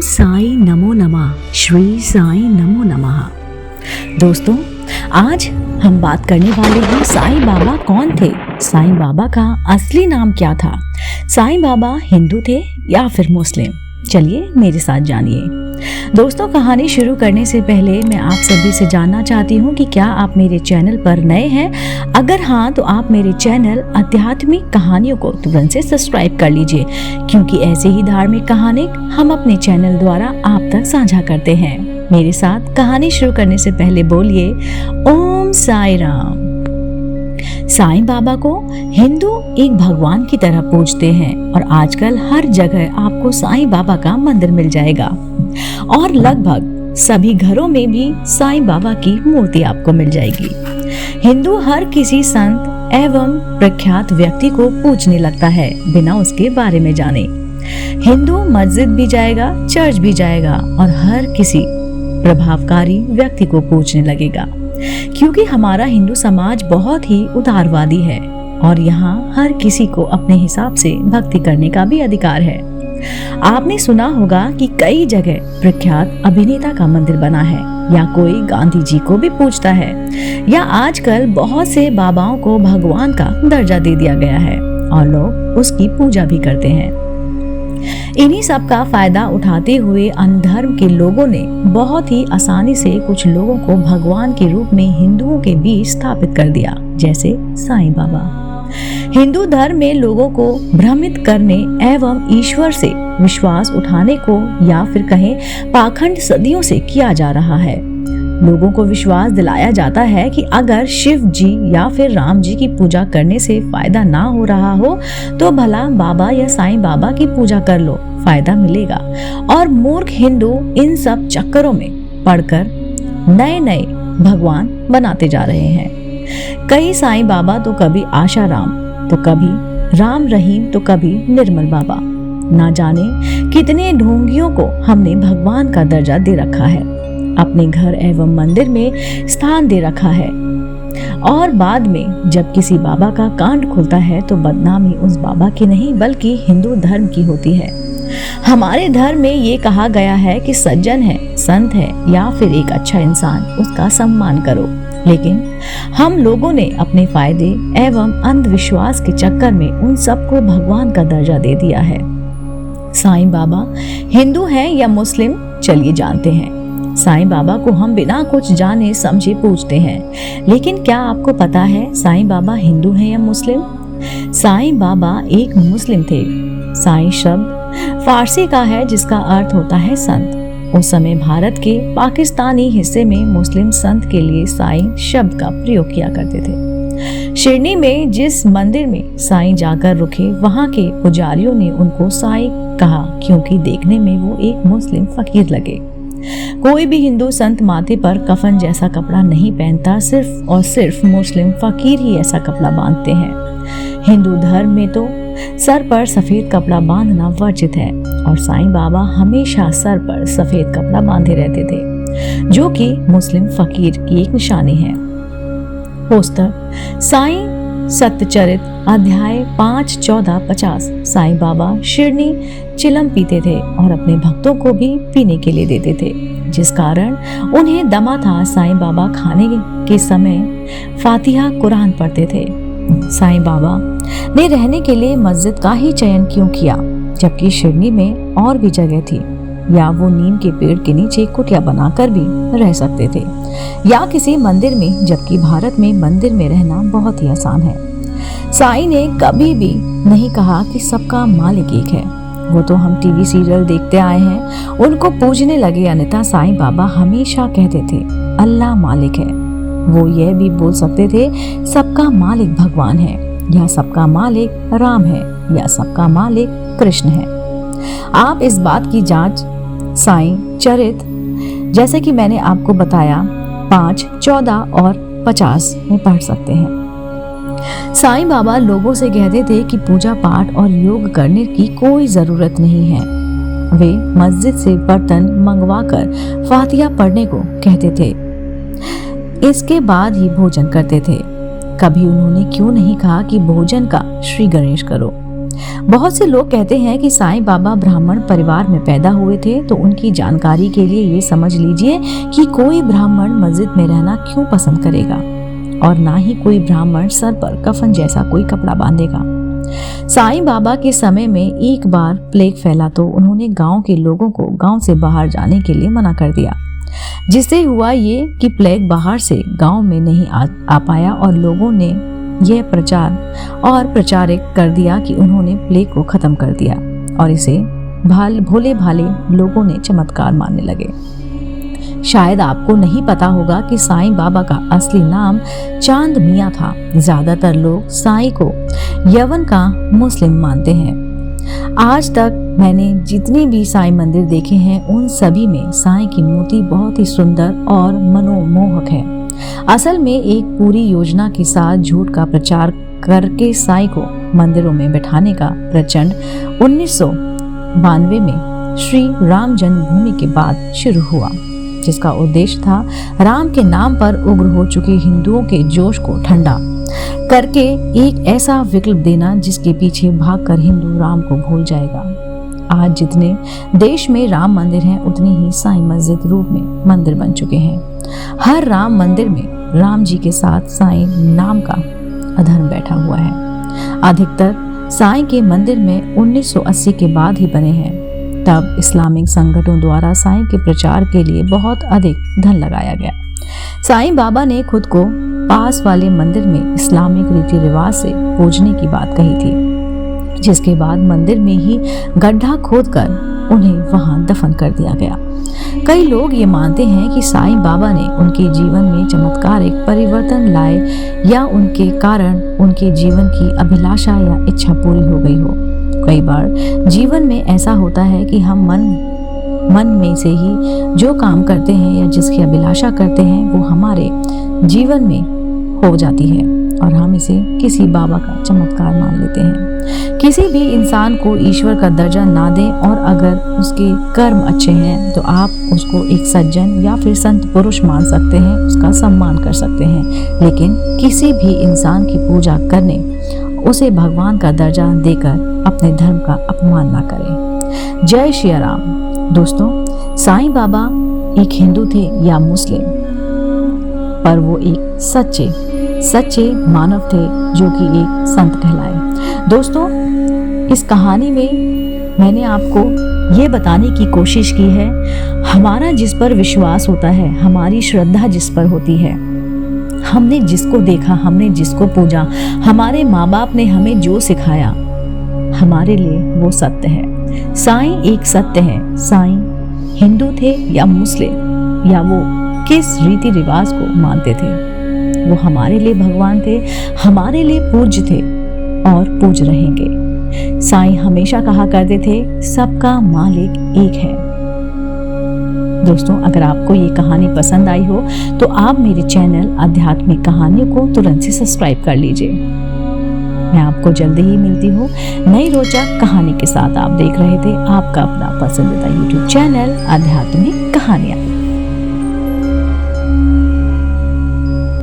साई नमो नमः। श्री साई नमो नमः। दोस्तों, आज हम बात करने वाले हैं साईं बाबा कौन थे, साईं बाबा का असली नाम क्या था, साईं बाबा हिंदू थे या फिर मुस्लिम। चलिए मेरे साथ जानिए। दोस्तों, कहानी शुरू करने से पहले मैं आप सभी से जानना चाहती हूँ कि क्या आप मेरे चैनल पर नए हैं। अगर हाँ, तो आप मेरे चैनल आध्यात्मिक कहानियों को तुरंत से सब्सक्राइब कर लीजिए, क्योंकि ऐसे ही धार्मिक कहानी हम अपने चैनल द्वारा आप तक साझा करते हैं। मेरे साथ कहानी शुरू करने से पहले बोलिए ओम साई राम। साईं बाबा को हिंदू एक भगवान की तरह पूजते हैं और आजकल हर जगह आपको साईं बाबा का मंदिर मिल जाएगा और लगभग सभी घरों में भी साईं बाबा की मूर्ति आपको मिल जाएगी। हिंदू हर किसी संत एवं प्रख्यात व्यक्ति को पूजने लगता है बिना उसके बारे में जाने। हिंदू मस्जिद भी जाएगा, चर्च भी जाएगा और हर किसी प्रभावकारी व्यक्ति को पूजने लगेगा, क्योंकि हमारा हिंदू समाज बहुत ही उदारवादी है और यहाँ हर किसी को अपने हिसाब से भक्ति करने का भी अधिकार है। आपने सुना होगा कि कई जगह प्रख्यात अभिनेता का मंदिर बना है, या कोई गांधी जी को भी पूजता है, या आजकल बहुत से बाबाओं को भगवान का दर्जा दे दिया गया है और लोग उसकी पूजा भी करते हैं। इन्हीं सब का फायदा उठाते हुए अनधर्म के लोगों ने बहुत ही आसानी से कुछ लोगों को भगवान के रूप में हिंदुओं के बीच स्थापित कर दिया, जैसे साईं बाबा। हिंदू धर्म में लोगों को भ्रमित करने एवं ईश्वर से विश्वास उठाने को, या फिर कहें पाखंड, सदियों से किया जा रहा है। लोगों को विश्वास दिलाया जाता है कि अगर शिव जी या फिर राम जी की पूजा करने से फायदा ना हो रहा हो तो भला बाबा या साईं बाबा की पूजा कर लो, फायदा मिलेगा। और मूर्ख हिंदू इन सब चक्करों में पड़कर नए नए भगवान बनाते जा रहे हैं। कई साईं बाबा तो कभी आशा राम, तो कभी राम रहीम, तो कभी निर्मल बाबा। ना जाने कितने ढोंगियों को हमने भगवान का दर्जा दे रखा है, अपने घर एवं मंदिर में स्थान दे रखा है, और बाद में जब किसी बाबा का कांड खुलता है तो बदनामी उस बाबा की नहीं बल्कि हिंदू धर्म की होती है। हमारे धर्म में ये कहा गया है कि सज्जन है, संत है या फिर एक अच्छा इंसान, उसका सम्मान करो। लेकिन हम लोगों ने अपने फायदे एवं अंधविश्वास के चक्कर में उन सबको भगवान का दर्जा दे दिया है। साईं बाबा हिंदू हैं या मुस्लिम, चलिए जानते हैं। साईं बाबा को हम बिना कुछ जाने समझे पूजते हैं, लेकिन क्या आपको पता है साईं बाबा हिंदू हैं या मुस्लिम? साईं बाबा एक मुस्लिम थे। साईं शब्द फारसी का है जिसका अर्थ होता है संत। उस समय भारत के पाकिस्तानी हिस्से में मुस्लिम संत के लिए साईं शब्द का प्रयोग किया करते थे। शिरडी में जिस मंदिर में साईं जाकर रुके, वहाँ के पुजारियों ने उनको साईं कहा, क्योंकि देखने में वो एक मुस्लिम फकीर लगे। कोई भी हिंदू संत माथे पर कफन जैसा कपड़ा नहीं पहनता, सिर्फ और सिर्फ मुस्लिम फकीर ही ऐसा कपड़ा बांधते हैं। हिंदू धर्म में तो सर पर सफेद कपड़ा बांधना वर्जित है और साईं बाबा हमेशा सर पर सफेद कपड़ा बांधे रहते थे, जो कि मुस्लिम फकीर की एक निशानी है। पोस्टर साईं सत्यचरित अध्याय 5, 14, 50। साईं बाबा शिरनी चिलम पीते थे और अपने भक्तों को भी पीने के लिए देते थे, जिस कारण उन्हें दमा था। साईं बाबा खाने के समय फातिहा कुरान पढ़ते थे। साईं बाबा ने रहने के लिए मस्जिद का ही चयन क्यों किया, जबकि शिरनी में और भी जगह थी, या वो नीम के पेड़ के नीचे कुटिया बनाकर भी रह सकते थे, या किसी मंदिर में, जबकि भारत में मंदिर में रहना बहुत ही आसान है। साईं ने कभी भी नहीं कहा कि सबका मालिक एक है। वो तो हम टीवी सीरियल देखते आए हैं, उनको पूजने लगे, अन्यथा साईं बाबा हमेशा कहते थे अल्लाह मालिक है। वो यह भी बोल सकते थे सबका मालिक भगवान है, या सबका मालिक राम है, या सबका मालिक कृष्ण है। आप इस बात की जांच साईं चरित, जैसे कि मैंने आपको बताया, 5, 14 और 50 में पढ़ सकते हैं। साईं बाबा लोगों से कहते थे कि पूजा पाठ और योग करने की कोई जरूरत नहीं है। वे मस्जिद से बर्तन मंगवाकर फातिहा पढ़ने को कहते थे, इसके बाद ही भोजन करते थे। कभी उन्होंने क्यों नहीं कहा कि भोजन का श्री गणेश करो। बहुत से लोग कहते हैं कि साईं बाबा ब्राह्मण परिवार में पैदा हुए थे, तो उनकी जानकारी के लिए ये समझ लीजिए कि कोई ब्राह्मण मस्जिद में रहना क्यों पसंद करेगा, और ना ही कोई ब्राह्मण सर पर कफन जैसा कोई कपड़ा बांधेगा। साईं बाबा के समय में एक बार प्लेग फैला तो उन्होंने गांव के लोगों को गांव से बाहर जाने के लिए मना कर दिया, जिससे हुआ ये कि प्लेग बाहर से गांव में नहीं आ पाया, और लोगों ने यह प्रचार और प्रचारित कर दिया कि उन्होंने प्लेग को खत्म कर दिया, और इसे भोले भाले लोगों ने चमत्कार मानने लगे। शायद आपको नहीं पता होगा कि साईं बाबा का असली नाम चांद मियां था। ज्यादातर लोग साईं को यवन का मुस्लिम मानते हैं। आज तक मैंने जितने भी साईं मंदिर देखे हैं, उन सभी में साईं की मूर्ति बहुत ही सुंदर और मनोमोहक है। असल में एक पूरी योजना के साथ झूठ का प्रचार करके साईं को मंदिरों में बैठाने का प्रचंड 1992 में श्री राम जन्मभूमि के बाद शुरू हुआ, जिसका उद्देश्य था राम के नाम पर उग्र हो चुके हिंदुओं के जोश को ठंडा करके एक ऐसा विकल्प देना जिसके पीछे भागकर हिंदू राम को भूल जाएगा। आज जितने देश में राम मंदिर हैं, उतनी ही साईं मस्जिद रूप में मंदिर बन चुके हैं। हर राम मंदिर में राम जी के साथ साईं नाम का अधर्म बैठा हुआ है। अधिकतर साईं के मंदिर में 1980 के बाद ही बने हैं। तब इस्लामिक संगठनों द्वारा साईं के प्रचार के लिए बहुत अधिक धन लगाया गया। साईं बाबा ने खुद को पास वाले मंदिर में इस्लामिक रीति रिवाज से पूजने की बात कही थी, जिसके बाद मंदिर में ही गड्ढा खोदकर उन्हें वहां दफन कर दिया गया। कई लोग ये मानते हैं कि साईं बाबा ने उनके जीवन में चमत्कारिक परिवर्तन लाए, या उनके कारण उनके जीवन की अभिलाषा या इच्छा पूरी हो गई हो। कई बार जीवन में ऐसा होता है कि हम मन में से ही जो काम करते हैं या जिसकी अभिलाषा करते हैं, वो हमारे जीवन में हो जाती है, और हम इसे किसी बाबा का चमत्कार मान लेते हैं। किसी भी इंसान को ईश्वर का दर्जा ना दें, और अगर उसके कर्म अच्छे हैं तो आप उसको एक सज्जन या फिर संत पुरुष मान सकते हैं, उसका सम्मान कर सकते हैं, लेकिन किसी भी इंसान की पूजा करने, उसे भगवान का दर्जा देकर अपने धर्म का अपमान ना करें। जय श्री राम। दोस्तों, साईं बाबा एक हिंदू थे या मुस्लिम, पर वो एक सच्चे मानव थे जो कि एक संत कहलाए। दोस्तों, इस कहानी में मैंने आपको ये बताने की कोशिश की है, हमारा जिस पर विश्वास होता है, हमारी श्रद्धा जिस पर होती है, हमने जिसको देखा, हमने जिसको पूजा, हमारे माँ बाप ने हमें जो सिखाया, हमारे लिए वो सत्य है। साईं एक सत्य है। साईं हिंदू थे या मुस्लिम, या वो किस रीति रिवाज को मानते थे, वो हमारे लिए भगवान थे, हमारे लिए पूज्य थे और पूज रहेंगे। साईं हमेशा कहा करते थे, सबका मालिक एक है। दोस्तों, अगर आपको ये कहानी पसंद आई हो तो आप मेरे चैनल आध्यात्मिक कहानियों को तुरंत से सब्सक्राइब कर लीजिए। मैं आपको जल्दी ही मिलती हूँ नई रोचक कहानी के साथ। आप देख रहे थे आपका अपना पसंदीदा YouTube चैनल आध्यात्मिक कहानियाँ।